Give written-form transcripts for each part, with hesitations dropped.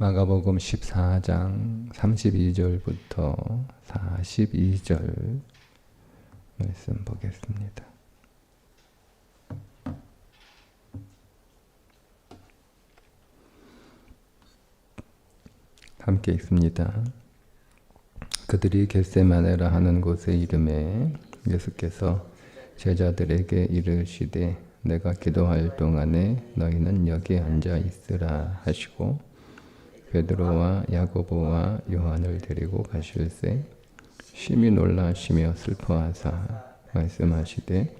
마가복음 14장 32절부터 42절 말씀 보겠습니다. 함께 읽습니다. 그들이 겟세마네라 하는 곳에 이름에 예수께서 제자들에게 이르시되 내가 기도할 동안에 너희는 여기 앉아 있으라 하시고 베드로와 야고보와 요한을 데리고 가실새 심히 놀라시며 슬퍼하사 말씀하시되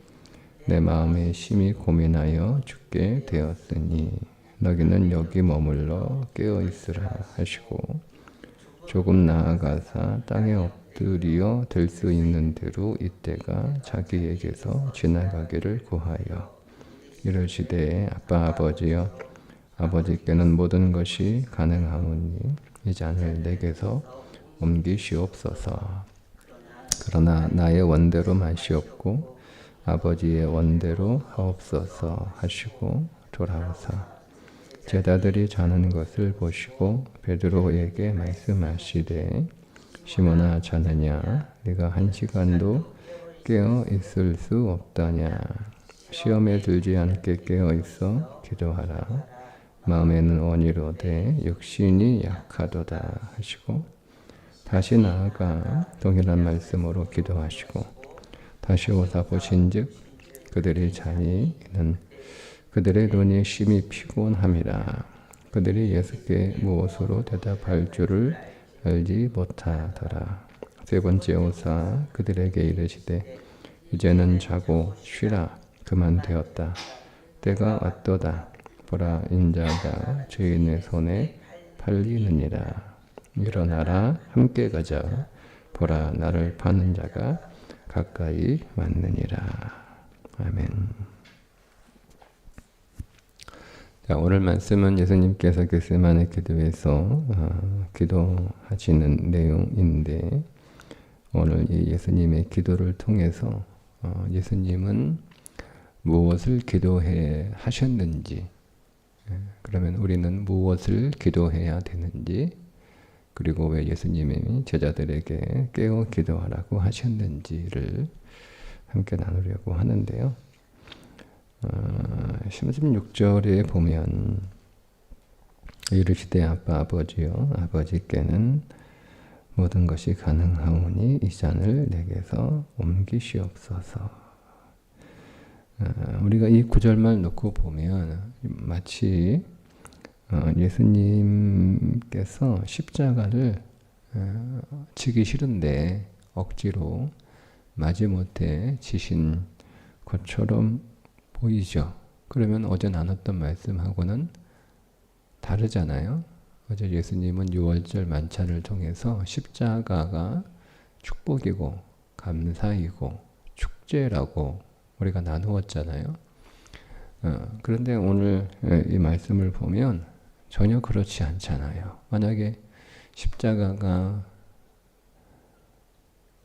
내 마음에 심히 고민하여 죽게 되었으니 너희는 여기 머물러 깨어 있으라 하시고 조금 나아가사 땅에 엎드려 될 수 있는 대로 이때가 자기에게서 지나가기를 구하여 이르시되 아빠 아버지여 아버지께는 모든 것이 가능하오니 이 잔을 내게서 옮기시옵소서. 그러나 나의 원대로 마시옵고 아버지의 원대로 하옵소서 하시고 돌아오사 제자들이 자는 것을 보시고 베드로에게 말씀하시되 시몬아 자느냐 네가 한 시간도 깨어 있을 수 없다냐 시험에 들지 않게 깨어 있어 기도하라 마음에는 원이로되 육신이 약하도다 하시고 다시 나아가 동일한 말씀으로 기도하시고 다시 오사 보신즉 그들이 자니 이는 그들의 눈이 심히 피곤함이라 그들이 예수께 무엇으로 대답할 줄을 알지 못하더라. 세 번째 오사 그들에게 이르시되 이제는 자고 쉬라 그만 되었다. 때가 왔도다. 보라 인자가 죄인의 손에 팔리느니라. 일어나라 함께 가자. 보라 나를 파는 자가 가까이 왔느니라. 아멘. 자, 오늘 말씀은 예수님께서 겟세마네 기도에서 기도하시는 내용인데 오늘 이 예수님의 기도를 통해서 예수님은 무엇을 기도해 하셨는지 그러면 우리는 무엇을 기도해야 되는지 그리고 왜 예수님이 제자들에게 깨어 기도하라고 하셨는지를 함께 나누려고 하는데요. 16절에 보면 이르시되 아빠 아버지여 아버지께는 모든 것이 가능하오니 이 잔을 내게서 옮기시옵소서. 우리가 이 구절만 놓고 보면 마치 예수님께서 십자가를 지기 싫은데 억지로 마지못해 지신 것처럼 보이죠. 그러면 어제 나눴던 말씀하고는 다르잖아요. 어제 예수님은 유월절 만찬을 통해서 십자가가 축복이고 감사이고 축제라고 우리가 나누었잖아요. 그런데 오늘 이 말씀을 보면 전혀 그렇지 않잖아요. 만약에 십자가가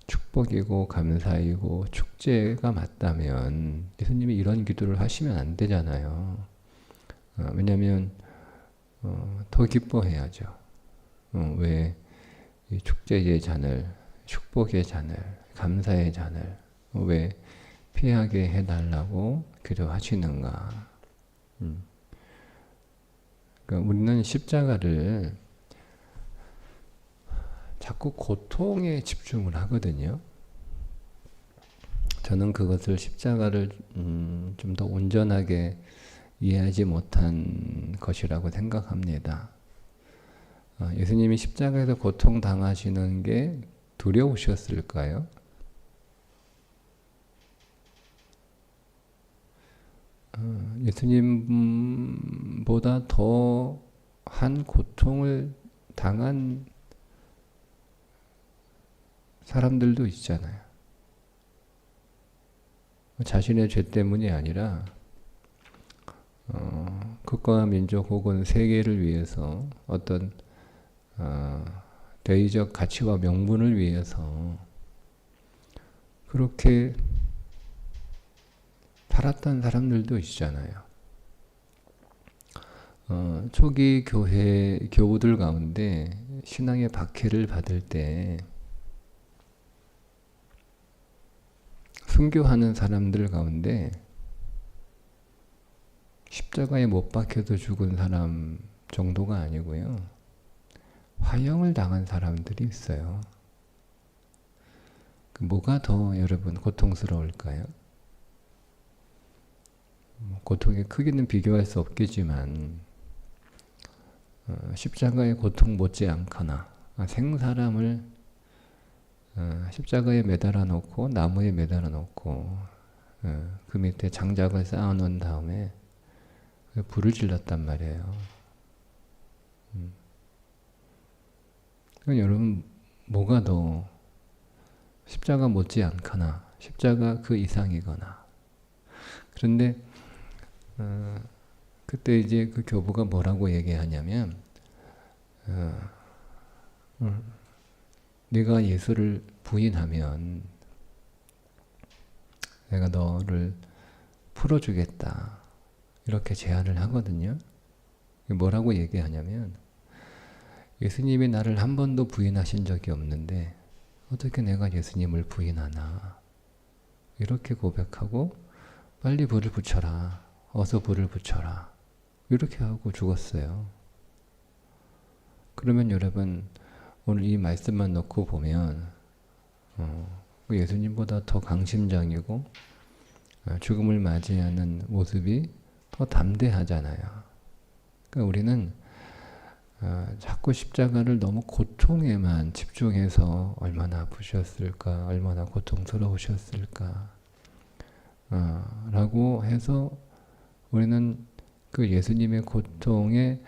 축복이고 감사이고 축제가 맞다면 예수님이 이런 기도를 하시면 안 되잖아요. 왜냐하면 더 기뻐해야죠. 왜 이 축제의 잔을, 축복의 잔을, 감사의 잔을 왜 피하게 해달라고 기도하시는가? 그러니까 우리는 십자가를 자꾸 고통에 집중을 하거든요. 저는 그것을 십자가를 좀 더 온전하게 이해하지 못한 것이라고 생각합니다. 예수님이 십자가에서 고통당하시는 게 두려우셨을까요? 예수님보다 더한 고통을 당한 사람들도 있잖아요. 자신의 죄 때문이 아니라 국가와 민족 혹은 세계를 위해서 어떤 대의적 가치와 명분을 위해서 그렇게 살았던 사람들도 있잖아요. 초기 교회 교우들 가운데 신앙의 박해를 받을 때 순교하는 사람들 가운데 십자가에 못 박혀도 죽은 사람 정도가 아니고요. 화형을 당한 사람들이 있어요. 뭐가 더 여러분 고통스러울까요? 고통의 크기는 비교할 수 없겠지만 십자가의 고통 못지않거나 생사람을 십자가에 매달아 놓고 나무에 매달아 놓고 그 밑에 장작을 쌓아 놓은 다음에 불을 질렀단 말이에요. 그러니까 여러분 뭐가 더 십자가 못지않거나 십자가 그 이상이거나. 그런데 그때 이제 그 교부가 뭐라고 얘기하냐면 네가 예수를 부인하면 내가 너를 풀어주겠다 이렇게 제안을 하거든요. 뭐라고 얘기하냐면 예수님이 나를 한 번도 부인하신 적이 없는데 어떻게 내가 예수님을 부인하나 이렇게 고백하고 빨리 불을 붙여라 어서 불을 붙여라 이렇게 하고 죽었어요. 그러면 여러분 오늘 이 말씀만 놓고 보면 예수님보다 더 강심장이고 죽음을 맞이하는 모습이 더 담대하잖아요. 그러니까 우리는 자꾸 십자가를 너무 고통에만 집중해서 얼마나 아프셨을까, 얼마나 고통스러우셨을까 라고 해서 우리는 그 예수님의 고통에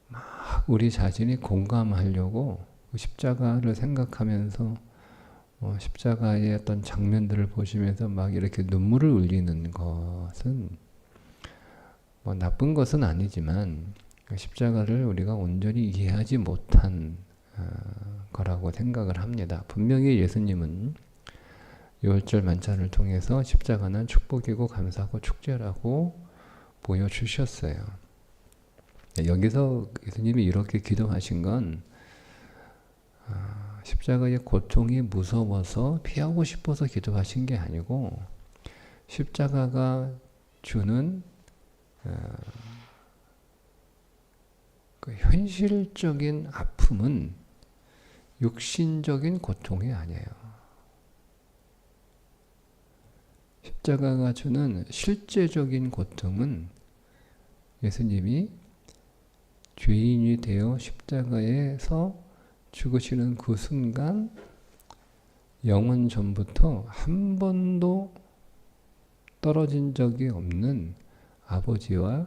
막 우리 자신이 공감하려고 그 십자가를 생각하면서 십자가의 어떤 장면들을 보시면서 막 이렇게 눈물을 흘리는 것은 뭐 나쁜 것은 아니지만 십자가를 우리가 온전히 이해하지 못한 거라고 생각을 합니다. 분명히 예수님은 유월절 만찬을 통해서 십자가는 축복이고 감사하고 축제라고 보여주셨어요. 여기서 예수님이 이렇게 기도하신 건 십자가의 고통이 무서워서 피하고 싶어서 기도하신 게 아니고 십자가가 주는 그 현실적인 아픔은 육신적인 고통이 아니에요. 십자가가 주는 실제적인 고통은 예수님이 죄인이 되어 십자가에서 죽으시는 그 순간 영원 전부터 한 번도 떨어진 적이 없는 아버지와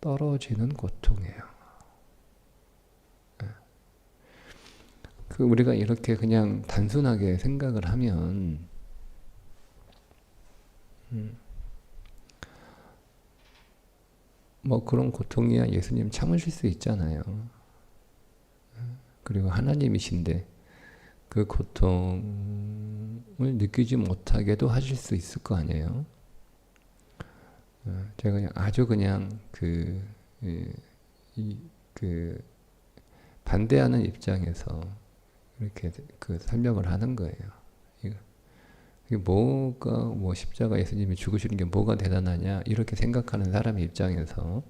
떨어지는 고통이에요. 그 우리가 이렇게 그냥 단순하게 생각을 하면 뭐 그런 고통이야 예수님 참으실 수 있잖아요. 그리고 하나님이신데 그 고통을 느끼지 못하게도 하실 수 있을 거 아니에요. 제가 그냥 아주 그냥 그 반대하는 입장에서 이렇게 그 설명을 하는 거예요. 이게 뭐가 뭐 십자가 예수님이 죽으시는 게 뭐가 대단하냐 이렇게 생각하는 사람의 입장에서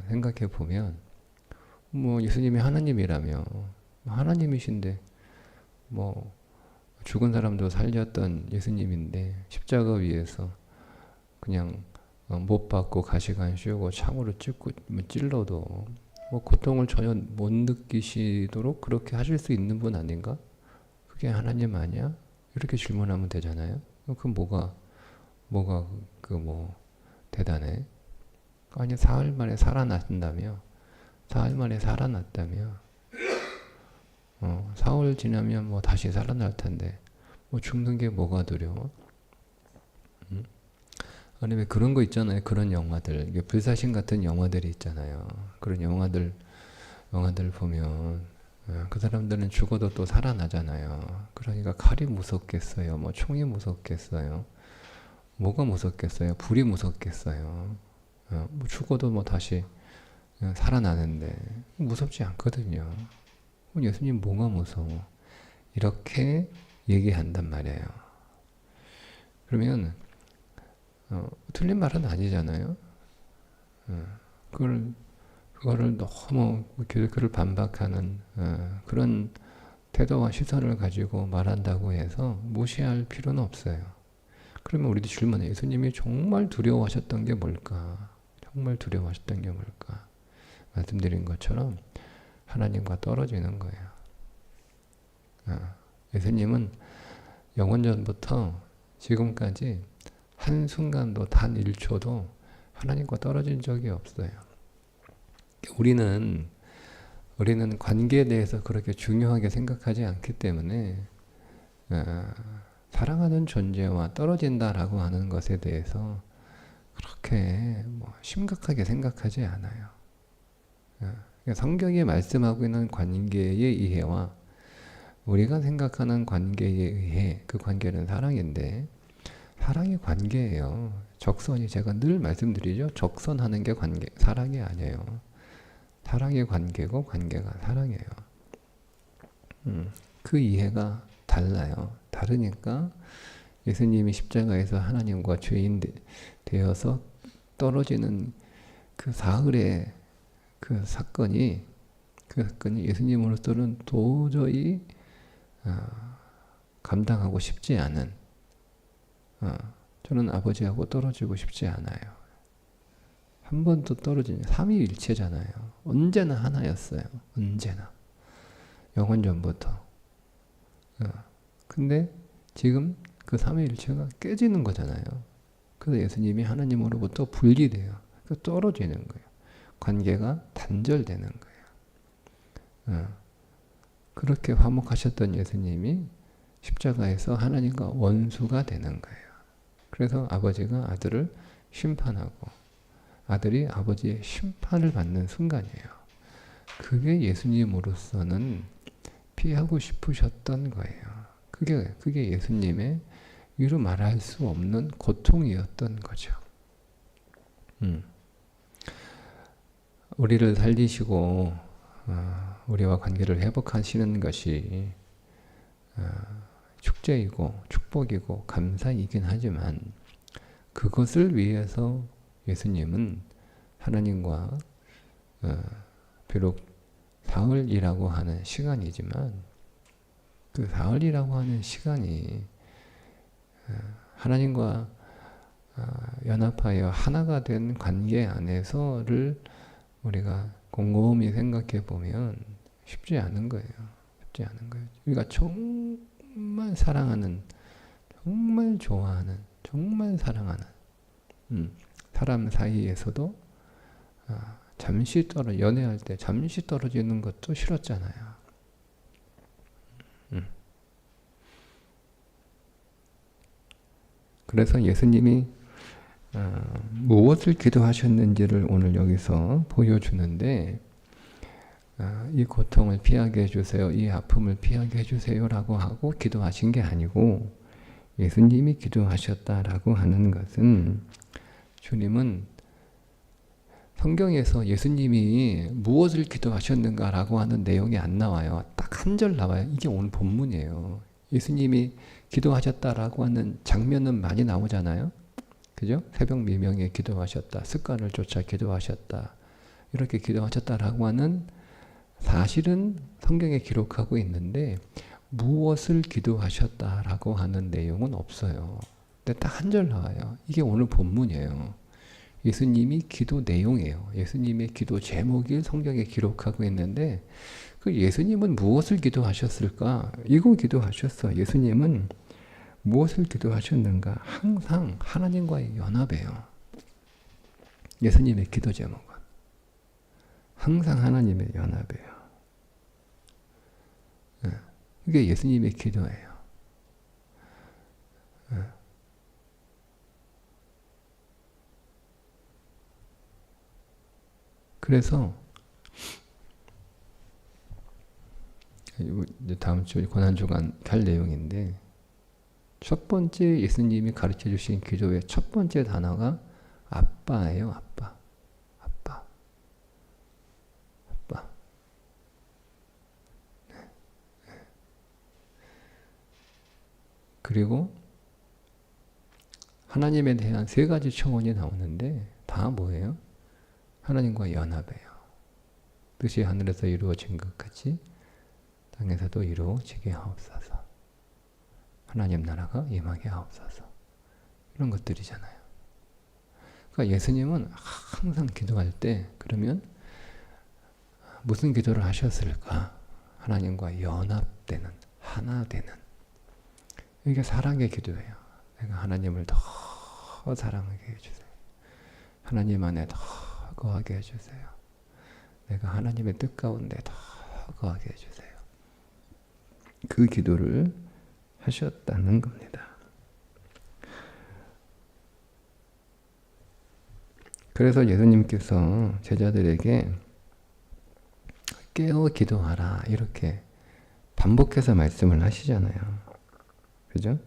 생각해 보면 뭐 예수님이 하나님이라며 하나님이신데 뭐 죽은 사람도 살렸던 예수님인데 십자가 위에서 그냥 못 박고 가시가 안 씌우고 창으로 찔러도 뭐 고통을 전혀 못 느끼시도록 그렇게 하실 수 있는 분 아닌가? 그게 하나님 아니야? 이렇게 질문하면 되잖아요. 그 뭐가 그 뭐 대단해? 아니 사흘 만에 살아났다며? 사흘 만에 살아났다며? 사흘 지나면 뭐 다시 살아날 텐데 뭐 죽는 게 뭐가 두려워? 아니 왜 그런 거 있잖아요. 그런 영화들, 불사신 같은 영화들이 있잖아요. 그런 영화들 보면 그 사람들은 죽어도 또 살아나잖아요. 그러니까 칼이 무섭겠어요? 뭐 총이 무섭겠어요? 뭐가 무섭겠어요? 불이 무섭겠어요? 뭐 죽어도 뭐 다시 살아나는데 무섭지 않거든요. 예수님 뭐가 무서워? 이렇게 얘기한단 말이에요. 그러면 틀린 말은 아니잖아요. 그거를 너무 기독교를 반박하는 그런 태도와 시선을 가지고 말한다고 해서 무시할 필요는 없어요. 그러면 우리도 질문해요. 예수님이 정말 두려워하셨던 게 뭘까? 정말 두려워하셨던 게 뭘까? 말씀드린 것처럼 하나님과 떨어지는 거예요. 예수님은 영원전부터 지금까지 한순간도 단 1초도 하나님과 떨어진 적이 없어요. 우리는 관계에 대해서 그렇게 중요하게 생각하지 않기 때문에 사랑하는 존재와 떨어진다라고 하는 것에 대해서 그렇게 심각하게 생각하지 않아요. 성경이 말씀하고 있는 관계의 이해와 우리가 생각하는 관계에 의해 그 관계는 사랑인데 사랑이 관계예요. 적선이 제가 늘 말씀드리죠. 적선하는 게 사랑이 아니에요. 사랑이 관계고 관계가 사랑이에요. 그 이해가 달라요. 다르니까 예수님이 십자가에서 하나님과 죄인 되어서 떨어지는 그 사흘의 그 사건이 예수님으로서는 도저히 감당하고 싶지 않은 저는 아버지하고 떨어지고 싶지 않아요. 한 번도 떨어지냐. 삼위일체잖아요. 언제나 하나였어요. 언제나. 영원전부터. 근데 지금 그 삼위일체가 깨지는 거잖아요. 그래서 예수님이 하나님으로부터 분리돼요. 떨어지는 거예요. 관계가 단절되는 거예요. 그렇게 화목하셨던 예수님이 십자가에서 하나님과 원수가 되는 거예요. 그래서 아버지가 아들을 심판하고 아들이 아버지의 심판을 받는 순간이에요. 그게 예수님으로서는 피하고 싶으셨던 거예요. 그게 예수님의 이루 말할 수 없는 고통이었던 거죠. 우리를 살리시고 우리와 관계를 회복하시는 것이 축제이고 축복이고 감사이긴 하지만 그것을 위해서 예수님은 하나님과 비록 사흘이라고 하는 시간이지만 그 사흘이라고 하는 시간이 하나님과 연합하여 하나가 된 관계 안에서를 우리가 곰곰이 생각해 보면 쉽지 않은 거예요. 쉽지 않은 거예요. 우리가 정말 사랑하는, 정말 좋아하는, 정말 사랑하는 사람 사이에서도 잠시 연애할 때 잠시 떨어지는 것도 싫었잖아요. 그래서 예수님이 무엇을 기도하셨는지를 오늘 여기서 보여주는데 이 고통을 피하게 해주세요. 이 아픔을 피하게 해주세요 라고 하고 기도하신 게 아니고 예수님이 기도하셨다라고 하는 것은 주님은 성경에서 예수님이 무엇을 기도하셨는가라고 하는 내용이 안 나와요. 딱 한 절 나와요. 이게 오늘 본문이에요. 예수님이 기도하셨다라고 하는 장면은 많이 나오잖아요. 그죠? 새벽 미명에 기도하셨다. 습관을 쫓아 기도하셨다. 이렇게 기도하셨다라고 하는 사실은 성경에 기록하고 있는데 무엇을 기도하셨다라고 하는 내용은 없어요. 근데 딱 한 절 나와요. 이게 오늘 본문이에요. 예수님이 기도 내용이에요. 예수님의 기도 제목이 성경에 기록하고 있는데 그 예수님은 무엇을 기도하셨을까? 이거 기도하셨어. 예수님은 무엇을 기도하셨는가? 항상 하나님과의 연합이에요. 예수님의 기도 제목은 항상 하나님의 연합이에요. 이게 예수님의 기도예요. 그래서 다음 주 고난주간 할 내용인데 첫 번째 예수님이 가르쳐 주신 기도의 첫 번째 단어가 아빠예요. 아빠. 아빠. 그리고 하나님에 대한 세 가지 청원이 나오는데 다 뭐예요? 하나님과 연합해요. 뜻이 하늘에서 이루어진 것 같이 땅에서도 이루어지게 하옵소서. 하나님 나라가 임하게 하옵소서. 이런 것들이잖아요. 그러니까 예수님은 항상 기도할 때 그러면 무슨 기도를 하셨을까? 하나님과 연합되는, 하나 되는. 이게 사랑의 기도예요. 내가 하나님을 더 사랑하게 해주세요. 하나님 안에 더 거하게 해주세요. 내가 하나님의 뜻 가운데 더 거하게 해주세요. 그 기도를 하셨다는 겁니다. 그래서 예수님께서 제자들에게 깨어 기도하라 이렇게 반복해서 말씀을 하시잖아요. 그죠?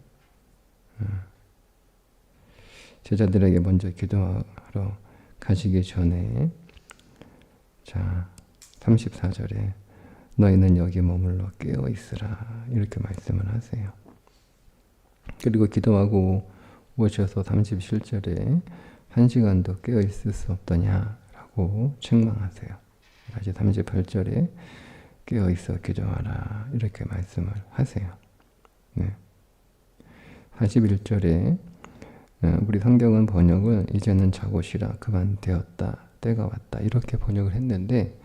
제자들에게 먼저 기도하러 가시기 전에 자 34절에 너희는 여기 머물러 깨어 있으라 이렇게 말씀을 하세요. 그리고 기도하고 오셔서 37절에 한 시간도 깨어 있을 수 없더냐라고 책망하세요. 다시 38절에 깨어 있어 기도하라 이렇게 말씀을 하세요. 네. 41절에 우리 성경은 번역을 이제는 자고 쉬라 그만 되었다 때가 왔다 이렇게 번역을 했는데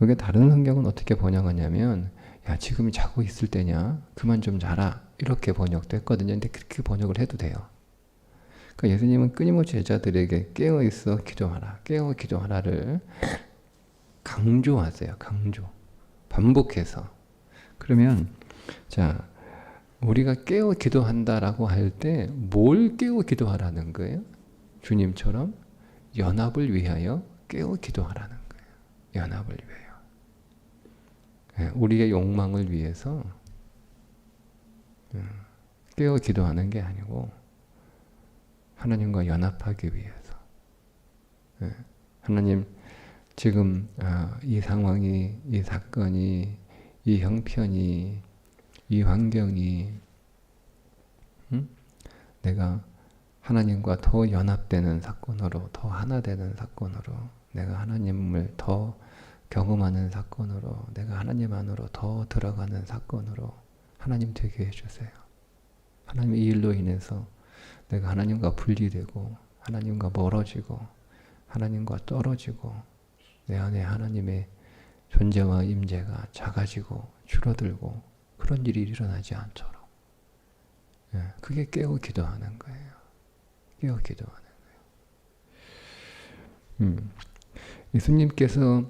여기 다른 성경은 어떻게 번역하냐면 야 지금 자고 있을 때냐 그만 좀 자라 이렇게 번역됐거든요. 근데 그렇게 번역을 해도 돼요. 그러니까 예수님은 끊임없이 제자들에게 깨어 있어 기도하라 깨어 기도하라를 강조하세요. 강조 반복해서. 그러면 자 우리가 깨어 기도한다라고 할 때 뭘 깨어 기도하라는 거예요? 주님처럼 연합을 위하여 깨어 기도하라는 거예요. 연합을 위하여. 우리의 욕망을 위해서 깨어 기도하는 게 아니고 하나님과 연합하기 위해서. 하나님 지금 이 상황이, 이 사건이, 이 형편이, 이 환경이 내가 하나님과 더 연합되는 사건으로, 더 하나 되는 사건으로, 내가 하나님을 더 경험하는 사건으로, 내가 하나님 안으로 더 들어가는 사건으로 하나님 되게 해주세요. 하나님 이 일로 인해서 내가 하나님과 분리되고 하나님과 멀어지고 하나님과 떨어지고 내 안에 하나님의 존재와 임재가 작아지고 줄어들고 그런 일이 일어나지 않도록 그게 깨어 기도하는 거예요. 깨어 기도하는 거예요. 예수님께서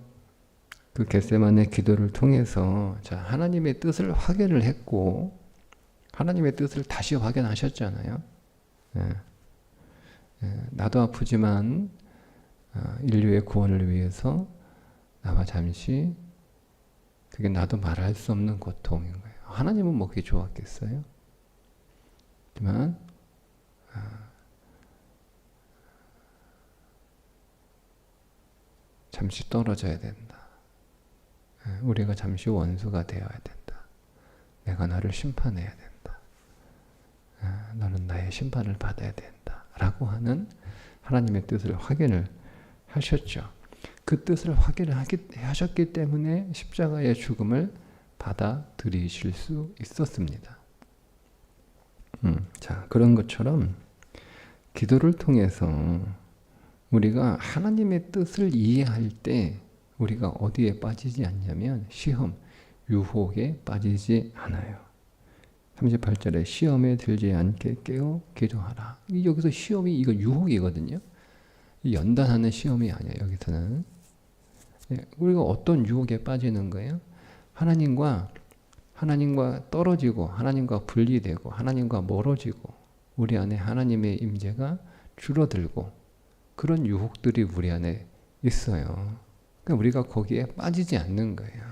그 겟세마네 기도를 통해서 자 하나님의 뜻을 확인을 했고 하나님의 뜻을 다시 확인하셨잖아요. 나도 아프지만 인류의 구원을 위해서 나와 잠시 그게 나도 말할 수 없는 고통인 거예요. 하나님은 뭐 그게 좋았겠어요? 하지만 잠시 떨어져야 된다. 우리가 잠시 원수가 되어야 된다. 내가 나를 심판해야 된다. 너는 나의 심판을 받아야 된다. 라고 하는 하나님의 뜻을 확인을 하셨죠. 그 뜻을 하셨기 때문에 십자가의 죽음을 받아들이실 수 있었습니다. 자, 그런 것처럼 기도를 통해서 우리가 하나님의 뜻을 이해할 때 우리가 어디에 빠지지 않냐면 시험, 유혹에 빠지지 않아요. 38절에 시험에 들지 않게 깨어 기도하라. 여기서 시험이 이거 유혹이거든요. 연단하는 시험이 아니에요. 여기서는 우리가 어떤 유혹에 빠지는 거예요? 하나님과 떨어지고 하나님과 분리되고 하나님과 멀어지고 우리 안에 하나님의 임재가 줄어들고 그런 유혹들이 우리 안에 있어요. 그러니까 우리가 거기에 빠지지 않는 거예요.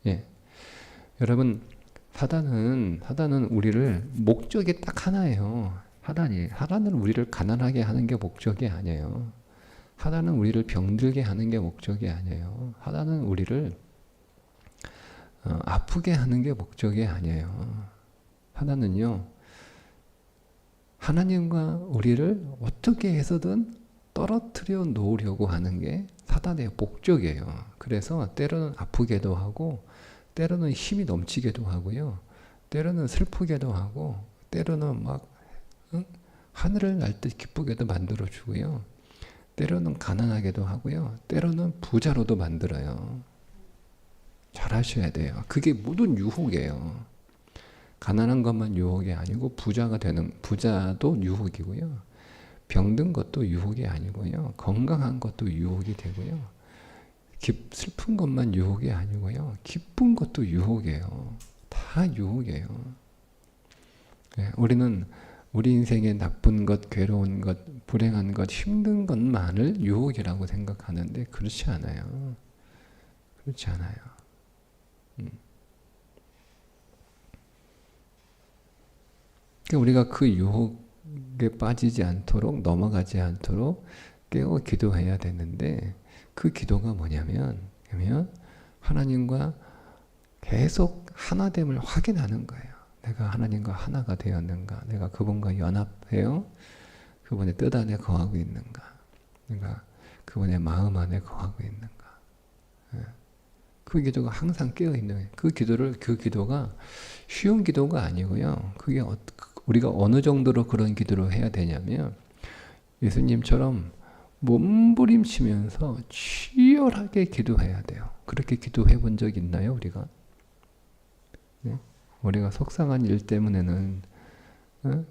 예. 여러분 사단은 우리를 목적이 딱 하나예요. 사단은 우리를 가난하게 하는 게 목적이 아니에요. 사단은 우리를 병들게 하는 게 목적이 아니에요. 사단은 우리를 아프게 하는 게 목적이 아니에요. 사단은요 하나님과 우리를 어떻게 해서든 떨어뜨려 놓으려고 하는 게 사단의 목적이에요. 그래서 때로는 아프게도 하고, 때로는 힘이 넘치게도 하고요, 때로는 슬프게도 하고, 때로는 막 하늘을 날 듯 기쁘게도 만들어 주고요, 때로는 가난하게도 하고요, 때로는 부자로도 만들어요. 잘 하셔야 돼요. 그게 모든 유혹이에요. 가난한 것만 유혹이 아니고 부자도 유혹이고요, 병든 것도 유혹이 아니고요, 건강한 것도 유혹이 되고요, 슬픈 것만 유혹이 아니고요, 기쁜 것도 유혹이에요. 다 유혹이에요. 네, 우리는 우리 인생의 나쁜 것, 괴로운 것, 불행한 것, 힘든 것만을 유혹이라고 생각하는데 그렇지 않아요. 그렇지 않아요. 그러니까 우리가 그 유혹에 빠지지 않도록, 넘어가지 않도록 깨어 기도해야 되는데, 그 기도가 뭐냐면 하나님과 계속 하나됨을 확인하는 거예요. 내가 하나님과 하나가 되었는가? 내가 그분과 연합해요? 그분의 뜻 안에 거하고 있는가? 내가 그분의 마음 안에 거하고 있는가? 그 기도가 항상 깨어있는 거예요. 그 기도가 쉬운 기도가 아니고요, 그게 우리가 어느 정도로 그런 기도를 해야 되냐면, 예수님처럼 몸부림치면서 치열하게 기도해야 돼요. 그렇게 기도해 본 적 있나요, 우리가? 네? 우리가 속상한 일 때문에는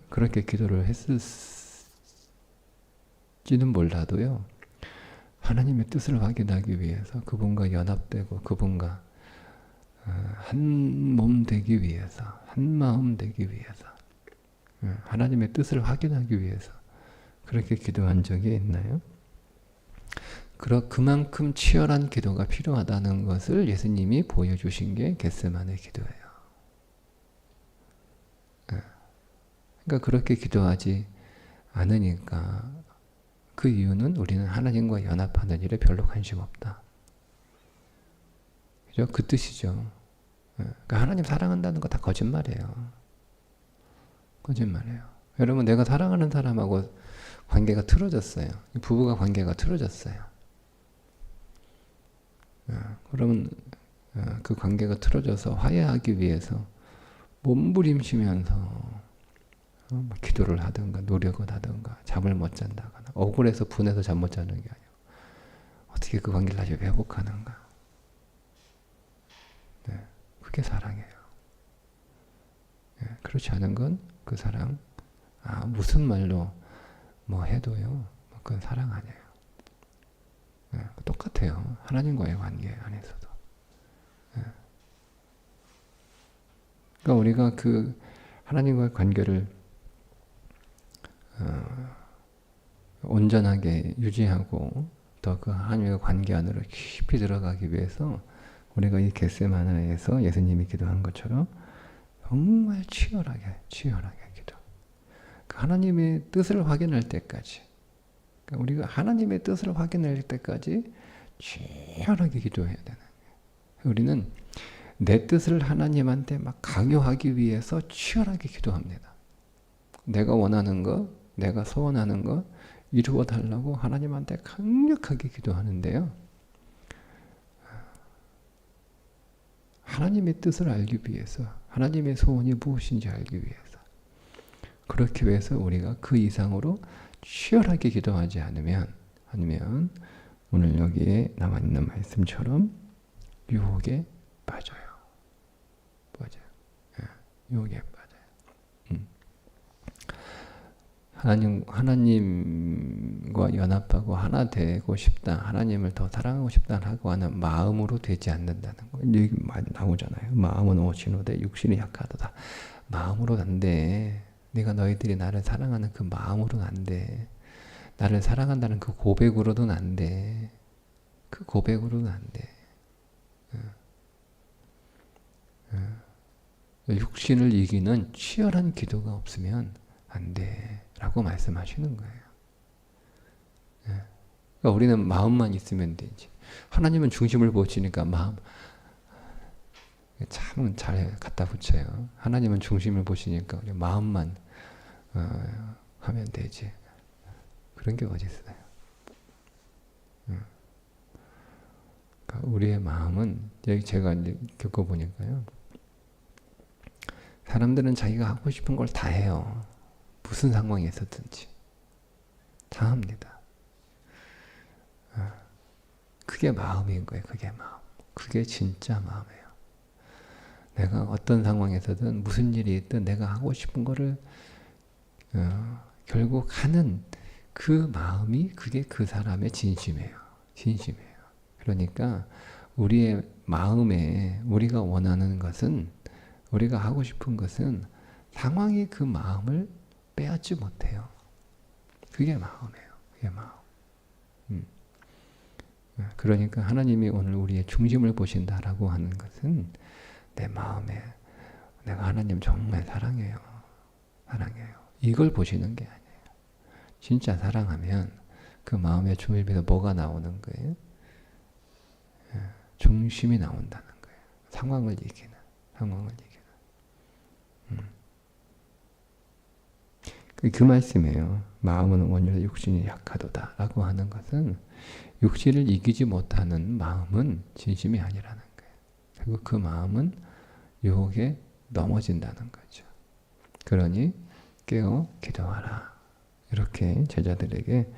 그렇게 기도를 했을지는 몰라도요, 하나님의 뜻을 확인하기 위해서, 그분과 연합되고 그분과 한 몸 되기 위해서, 한 마음 되기 위해서, 하나님의 뜻을 확인하기 위해서 그렇게 기도한 적이 있나요? 그만큼 치열한 기도가 필요하다는 것을 예수님이 보여주신 게 겟세마네 기도예요. 그러니까 그렇게 기도하지 않으니까, 그 이유는 우리는 하나님과 연합하는 일에 별로 관심 없다. 그죠? 그 뜻이죠. 그러니까 하나님 사랑한다는 거 다 거짓말이에요. 거짓말이에요. 여러분, 내가 사랑하는 사람하고 관계가 틀어졌어요. 부부가 관계가 틀어졌어요. 그러면 그 관계가 틀어져서 화해하기 위해서 몸부림치면서 기도를 하든가 노력을 하든가 잠을 못 잔다거나 억울해서 분해서 잠 못 자는 게 아니고 어떻게 그 관계를 다시 회복하는가. 네, 그게 사랑이에요. 네, 그렇지 않은 건 그 사랑, 무슨 말로 뭐 해도요, 그건 사랑 아니에요. 네, 똑같아요. 하나님과의 관계 안에서도. 네. 그러니까 우리가 그 하나님과의 관계를 온전하게 유지하고 더 그 하나님의 관계 안으로 깊이 들어가기 위해서 우리가 이 겟세마네에서 예수님이 기도한 것처럼 정말 치열하게 기도. 하나님의 뜻을 확인할 때까지, 그러니까 우리가 하나님의 뜻을 확인할 때까지 치열하게 기도해야 되는 거예요. 우리는 내 뜻을 하나님한테 막 강요하기 위해서 치열하게 기도합니다. 내가 원하는 것, 내가 소원하는 것 이루어 달라고 하나님한테 강력하게 기도하는데요, 하나님의 뜻을 알기 위해서, 하나님의 소원이 무엇인지 알기 위해서, 그렇게 위해서 우리가 그 이상으로 치열하게 기도하지 않으면 오늘 여기에 남아있는 말씀처럼 유혹에 빠져요. 유혹에 빠져요. 하나님과 연합하고 하나 되고 싶다, 하나님을 더 사랑하고 싶다라고 하는 마음으로 되지 않는다는 거. 여기 많이 나오잖아요. 마음은 오시노되 육신이 약하도다. 마음으로는 안 돼. 네가 너희들이 나를 사랑하는 그 마음으로는 안 돼. 나를 사랑한다는 그 고백으로는 안 돼. 그 고백으로는 안 돼. 육신을 이기는 치열한 기도가 없으면 안 돼. 라고 말씀하시는 거예요. 그러니까 우리는 마음만 있으면 되지. 하나님은 중심을 보시니까 마음, 참 잘 갖다 붙여요. 하나님은 중심을 보시니까 우리 마음만 하면 되지. 그런 게 어디 있어요? 그러니까 우리의 마음은 여기 제가 이제 겪어보니까요. 사람들은 자기가 하고 싶은 걸 다 해요. 무슨 상황에 있었든지 다 합니다. 그게 마음인 거예요. 그게 마음. 그게 진짜 마음이에요. 내가 어떤 상황에서든 무슨 일이 있든 내가 하고 싶은 거를 결국 하는 그 마음이 그게 그 사람의 진심이에요. 진심이에요. 그러니까 우리의 마음에 우리가 원하는 것은 우리가 하고 싶은 것은 상황이 그 마음을 빼앗지 못해요. 그게 마음이에요. 그게 마음. 그러니까 하나님이 오늘 우리의 중심을 보신다라고 하는 것은 내 마음에 내가 하나님 정말 사랑해요. 사랑해요. 이걸 보시는 게 아니에요. 진짜 사랑하면 그 마음의 중심에서 뭐가 나오는 거예요? 중심이 나온다는 거예요. 상황을 이기는. 상황을 이기는. 그 말씀이에요. 마음은 원래 육신이 약하도다 라고 하는 것은 육신을 이기지 못하는 마음은 진심이 아니라는 거예요. 그리고 그 마음은 유혹에 넘어진다는 거죠. 그러니 깨어 기도하라. 이렇게 제자들에게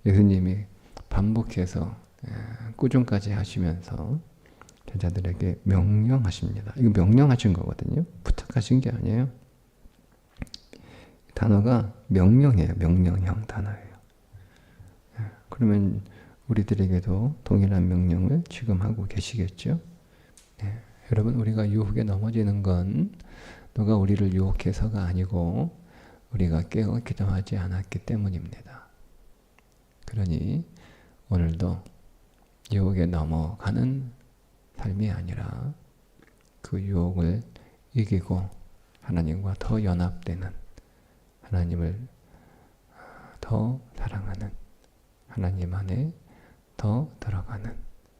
예수님이 반복해서 꾸준까지 하시면서 제자들에게 명령하십니다. 이거 명령하신 거거든요. 부탁하신 게 아니에요. 단어가 명령이에요. 명령형 단어예요. 그러면 우리들에게도 동일한 명령을 지금 하고 계시겠죠? 여러분, 우리가 유혹에 넘어지는 건 너가 우리를 유혹해서가 아니고 우리가 깨어 기도하지 않았기 때문입니다. 그러니 오늘도 유혹에 넘어가는 삶이 아니라 그 유혹을 이기고 하나님과 더 연합되는, 하나님을 더 사랑하는, 하나님 안에 더 들어가는,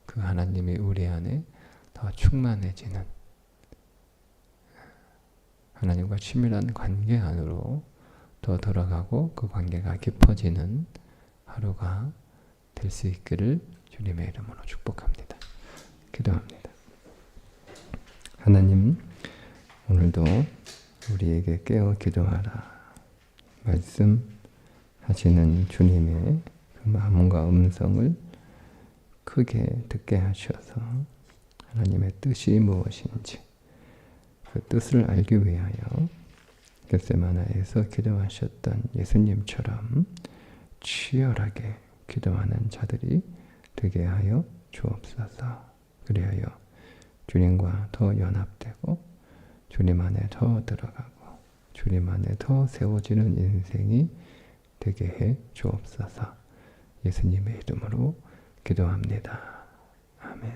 그 하나님이 우리 안에 더 충만해지는, 하나님과 친밀한 관계 안으로 더 들어가고 그 관계가 깊어지는 하루가 될 수 있기를 주님의 이름으로 축복합니다. 기도합니다. 하나님, 오늘도 우리에게 깨어 기도하라 말씀하시는 주님의 그 마음과 음성을 크게 듣게 하셔서 하나님의 뜻이 무엇인지 그 뜻을 알기 위하여 겟세마나에서 기도하셨던 예수님처럼 치열하게 기도하는 자들이 되게 하여 주옵소서. 그리하여 주님과 더 연합되고 주님 안에 더 들어가고 주님 안에 더 세워지는 인생이 되게 해 주옵소서. 예수님의 이름으로 기도합니다. 아멘.